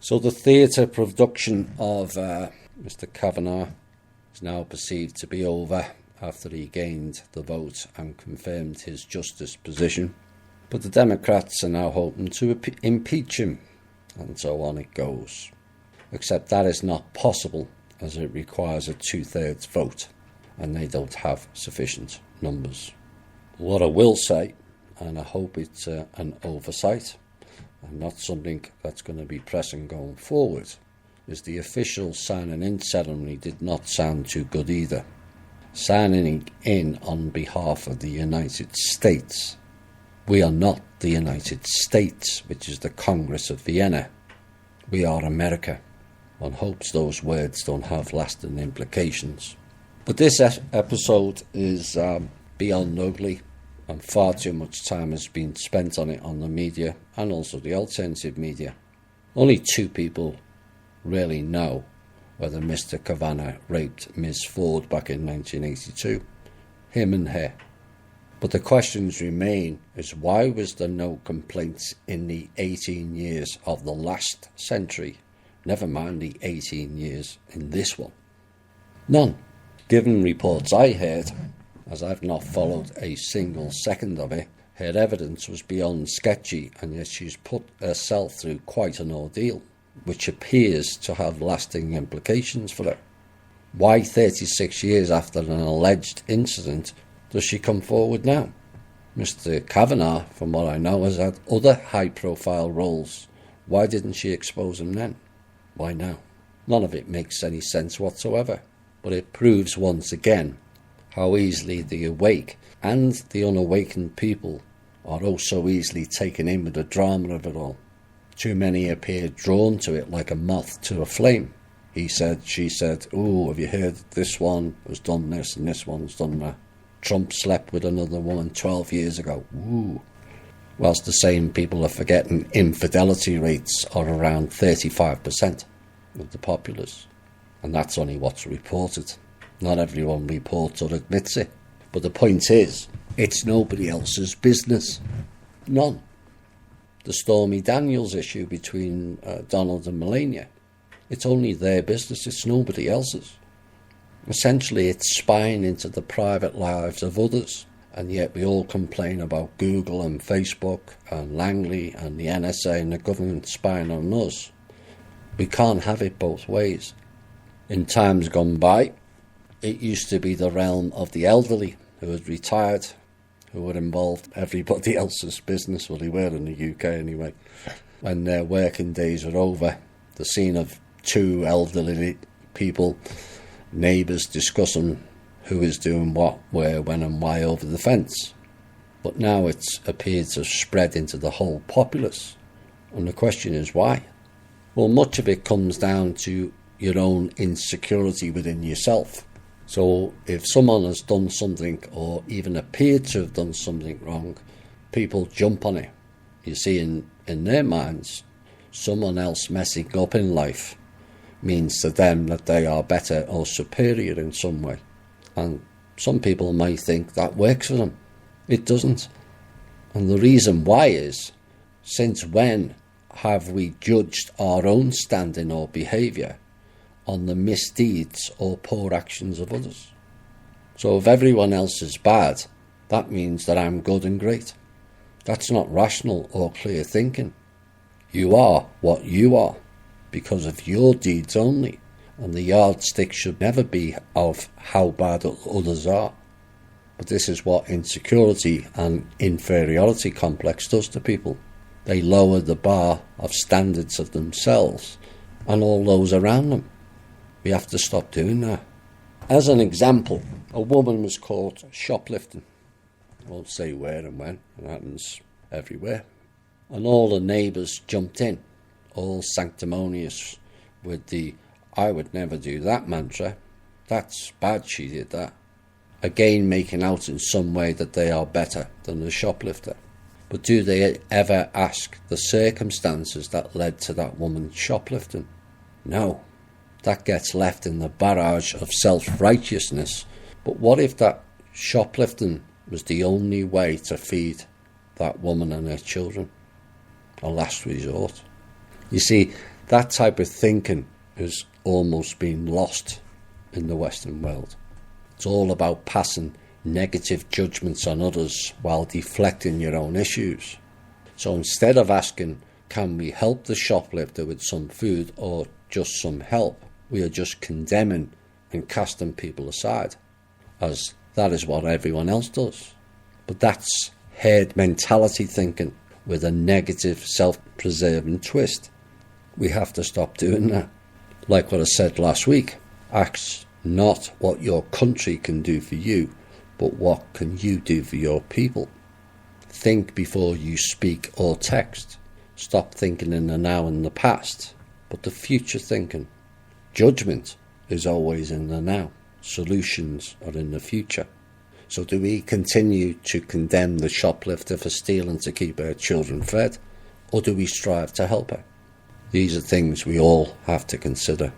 So the theatre production of Mr Kavanagh is now perceived to be over after he gained the vote and confirmed his justice position. But the Democrats are now hoping to impeach him, and so on it goes. Except that is not possible, as it requires a 2/3 vote, and they don't have sufficient numbers. What I will say, and I hope it's an oversight, and not something that's going to be pressing going forward, is the official signing-in ceremony did not sound too good either. Signing in on behalf of the United States. We are not the United States, which is the Congress of Vienna. We are America. One hopes those words don't have lasting implications. But this episode is beyond ugly, and far too much time has been spent on it on the media and also the alternative media. Only two people really know whether Mr Kavanagh raped Ms Ford back in 1982, him and her. But the questions remain is why was there no complaints in the 18 years of the last century, never mind the 18 years in this one? None. Given reports I heard, as I've not followed a single second of it, her evidence was beyond sketchy, and yet she's put herself through quite an ordeal, which appears to have lasting implications for her. Why 36 years after an alleged incident does she come forward now? Mr Kavanagh, from what I know, has had other high-profile roles. Why didn't she expose him then? Why now? None of it makes any sense whatsoever, but it proves once again how easily the awake and the unawakened people are oh so easily taken in with the drama of it all. Too many appear drawn to it like a moth to a flame. He said, she said, "Oh, have you heard this one has done this and this one's done that? Trump slept with another woman 12 years ago. Ooh." Whilst the same people are forgetting infidelity rates are around 35% of the populace. And that's only what's reported. Not everyone reports or admits it. But the point is, it's nobody else's business. None. The Stormy Daniels issue between Donald and Melania, it's only their business, it's nobody else's. Essentially, it's spying into the private lives of others, and yet we all complain about Google and Facebook and Langley and the NSA and the government spying on us. We can't have it both ways. In times gone by, it used to be the realm of the elderly who had retired, who were involved in everybody else's business, well, they were in the UK anyway. When their working days were over, the scene of two elderly people, neighbours discussing who is doing what, where, when and why over the fence. But now it's appeared to spread into the whole populace. And the question is why? Well, much of it comes down to your own insecurity within yourself. So if someone has done something or even appeared to have done something wrong, people jump on it. You see, in their minds, someone else messing up in life means to them that they are better or superior in some way. And some people might think that works for them. It doesn't. And the reason why is, since when have we judged our own standing or behaviour on the misdeeds or poor actions of others? So if everyone else is bad, that means that I'm good and great. That's not rational or clear thinking. You are what you are because of your deeds only, and the yardstick should never be of how bad others are. But this is what insecurity and inferiority complex does to people. They lower the bar of standards of themselves and all those around them. We have to stop doing that. As an example, a woman was caught shoplifting. I won't say where and when, it happens everywhere. And all the neighbours jumped in, all sanctimonious with the "I would never do that" mantra. That's bad, she did that. Again, making out in some way that they are better than the shoplifter. But do they ever ask the circumstances that led to that woman shoplifting? No. That gets left in the barrage of self-righteousness. But what if that shoplifting was the only way to feed that woman and her children? A last resort. You see, That type of thinking has almost been lost in the Western world. It's all about passing negative judgments on others while deflecting your own issues. So instead of asking, can we help the shoplifter with some food or just some help, we are just condemning and casting people aside, as that is what everyone else does. But that's herd mentality thinking with a negative, self-preserving twist. We have to stop doing that. Like what I said last week, ask not what your country can do for you, but what can you do for your people. Think before you speak or text. Stop thinking in the now and the past, but the future thinking. Judgment is always in the now. Solutions are in the future. So do we continue to condemn the shoplifter for stealing to keep our children fed, or do we strive to help her? These are things we all have to consider.